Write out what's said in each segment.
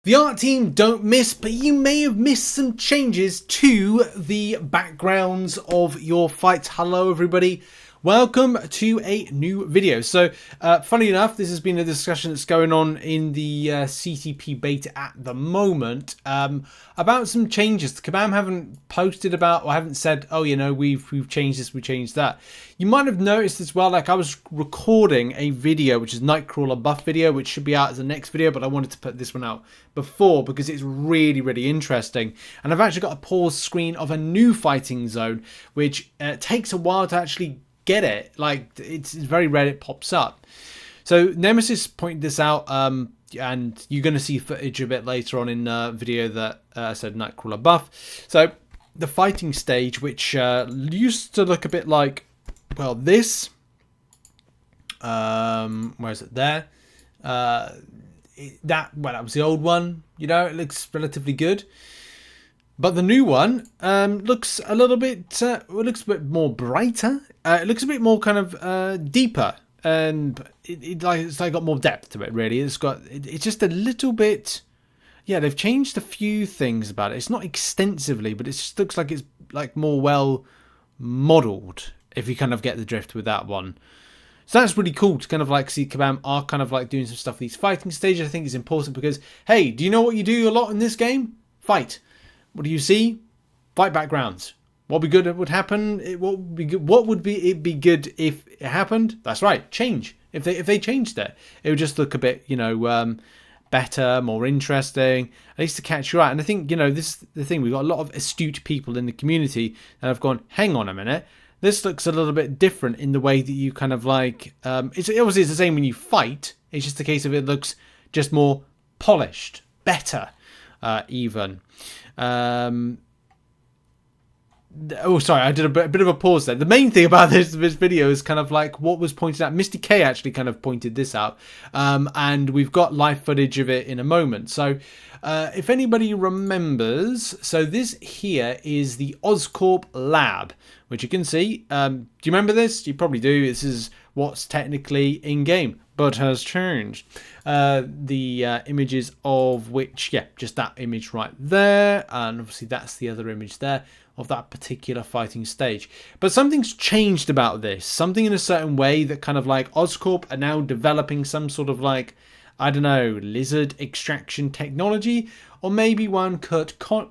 The art team don't miss, but you may have missed some changes to the backgrounds of your fights. Hello everybody, welcome to a new video. So funny enough, this has been a discussion that's going on in the CTP beta at the moment about some changes. The Kabam haven't posted about, or haven't said, oh, you know, we've changed this, we changed that. You might have noticed as well, like I was recording a video, which is Nightcrawler buff video, which should be out as the next video, but I wanted to put this one out before because it's really, really interesting. And I've actually got a pause screen of a new fighting zone, which takes a while to actually get it. Like, it's very rare it pops up. So Nemesis pointed this out, and you're going to see footage a bit later on in the video that said Nightcrawler buff. So the fighting stage, which used to look a bit like, well, this, where is it? There. That was the old one. You know, it looks relatively good. But the new one looks a little bit. It looks a bit more brighter. It looks a bit more kind of deeper, and it's like got more depth to it. Really, it's just a little bit. Yeah, they've changed a few things about it. It's not extensively, but it just looks like it's like more well modelled. If you kind of get the drift with that one. So that's really cool to kind of like see Kabam are kind of like doing some stuff with these fighting stages. I think is important because, hey, do you know what you do a lot in this game? Fight. What do you see? Fight backgrounds. What would be good? Would happen? What would be good? What would be it be good if it happened? That's right. Change. If they changed it, it would just look a bit, you know, better, more interesting, at least to catch your eye. And I think, you know, this is the thing. We've got a lot of astute people in the community that have gone, hang on a minute. This looks a little bit different in the way that you kind of like, it's obviously it's the same when you fight. It's just a case of it looks just more polished, better, even. Oh, sorry, I did a bit of a pause there. The main thing about this video is kind of like what was pointed out. Misty K actually kind of pointed this out. And we've got live footage of it in a moment. So if anybody remembers, so this here is the Oscorp lab, which you can see. Do you remember this? You probably do. This is what's technically in-game, but has changed. The images of which, yeah, just that image right there. And obviously that's the other image there of that particular fighting stage. But something's changed about this. Something in a certain way that kind of like Oscorp are now developing some sort of like, I don't know, lizard extraction technology. Or maybe one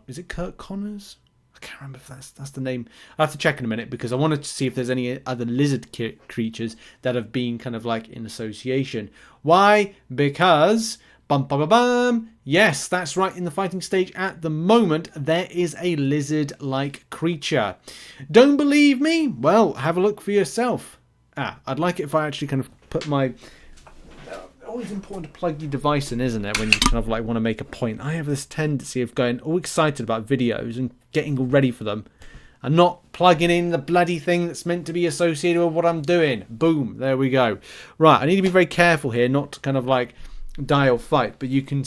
is it Kurt Connors? I can't remember if that's the name. I'll have to check in a minute because I wanted to see if there's any other lizard creatures that have been kind of like in association. Why? Because bum bum bum bum. Yes, that's right. In the fighting stage at the moment, there is a lizard-like creature. Don't believe me? Well, have a look for yourself. I'd like it if I actually kind of put my. Always important to plug your device in, isn't it? When you kind of like want to make a point. I have this tendency of going all excited about videos and getting all ready for them, and not plugging in the bloody thing that's meant to be associated with what I'm doing. Boom, there we go. Right, I need to be very careful here, not to kind of like die or fight, but you can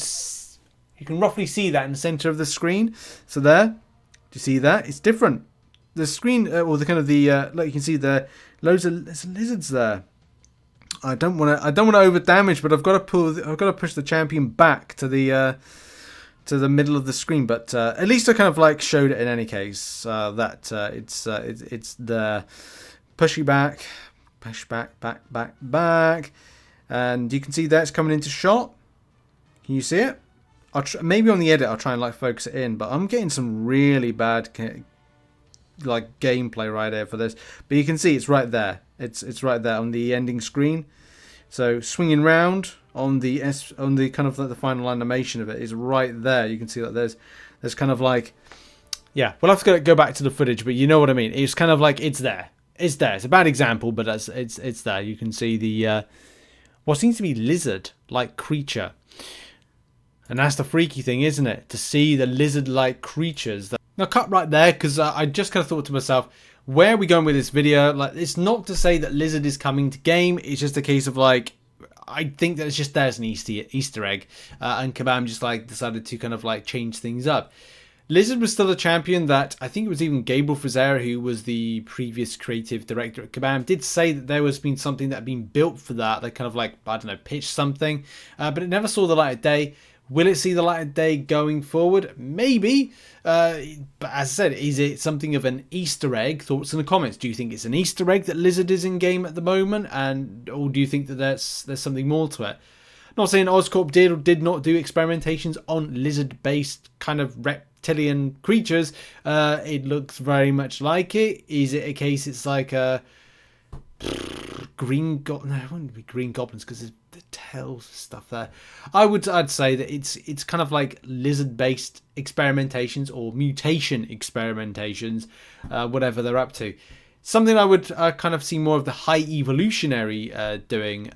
roughly see that in the center of the screen. So there, do you see that? It's different. The screen, or the kind of the like you can see there, there's lizards there. I don't want to over damage, but I've got to push the champion back to the middle of the screen. But at least I kind of like showed it in any case that it's the push back, and you can see that it's coming into shot. Can you see it? Maybe on the edit I'll try and like focus it in, but I'm getting some really bad like gameplay right here for this. But you can see it's right there. It's right there on the ending screen. So swinging round on the kind of like the final animation of it is right there. You can see that there's kind of like, yeah. We'll have to go back to the footage, but you know what I mean. It's kind of like it's there. It's there. It's a bad example, but it's there. You can see the what seems to be lizard-like creature. And that's the freaky thing, isn't it? To see the lizard-like creatures. Now, cut right there, because I just kind of thought to myself, where are we going with this video? Like, it's not to say that lizard is coming to game. It's just a case of, like, I think that it's just there's an Easter egg. And Kabam just, like, decided to kind of, like, change things up. Lizard was still a champion that I think it was even Gabriel Frazera, who was the previous creative director at Kabam, did say that there was been something that had been built for that. They kind of, like, I don't know, pitched something. But it never saw the light of day. Will it see the light of day going forward? Maybe. But as I said, is it something of an Easter egg? Thoughts in the comments. Do you think it's an Easter egg that Lizard is in game at the moment? Or do you think that there's something more to it? Not saying Oscorp did or did not do experimentations on lizard-based kind of reptilian creatures. It looks very much like it. Is it a case it's like a green goblin? No, it wouldn't be green goblins because there's the tails stuff there. I'd say that it's kind of like lizard-based experimentations or mutation experimentations, whatever they're up to. Something I would kind of see more of the high evolutionary doing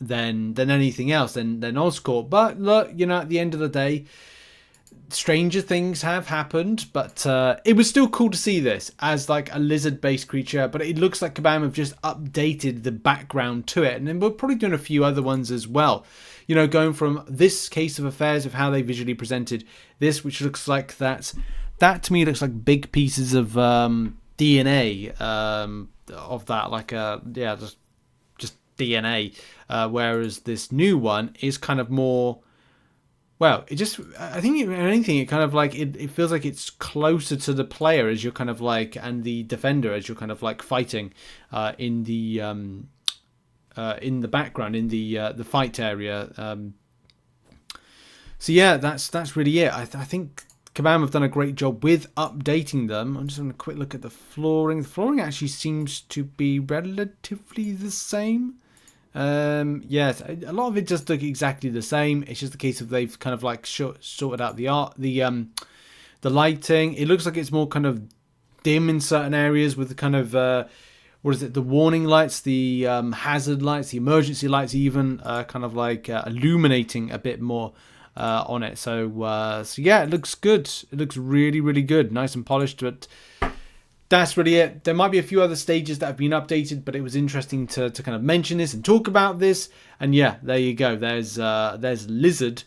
than anything else than Oscorp. But look, you know, at the end of the day, stranger things have happened, but it was still cool to see this as like a lizard-based creature. But it looks like Kabam have just updated the background to it, and then we're probably doing a few other ones as well. You know, going from this case of affairs of how they visually presented this, which looks like that to me looks like big pieces of DNA of that, like just DNA, whereas this new one is kind of more. Well, it just, I think if anything, it kind of like, it feels like it's closer to the player as you're kind of like, and the defender as you're kind of like fighting in the background, in the fight area. So yeah, that's really it. I think Kabam have done a great job with updating them. I'm just having a quick look at the flooring. The flooring actually seems to be relatively the same. Yes, a lot of it just look exactly the same. It's just a case of they've kind of like sorted out the art, the lighting. It looks like it's more kind of dim in certain areas with the kind of what is it, the warning lights, the hazard lights, the emergency lights, even kind of like illuminating a bit more on it. So yeah, it looks good. It looks really, really good, nice and polished. But that's really it. There might be a few other stages that have been updated, but it was interesting to kind of mention this and talk about this. And yeah, there you go. There's Lizard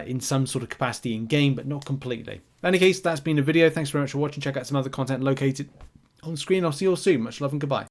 in some sort of capacity in game, but not completely. In any case, that's been the video. Thanks very much for watching. Check out some other content located on screen. I'll see you all soon. Much love and goodbye.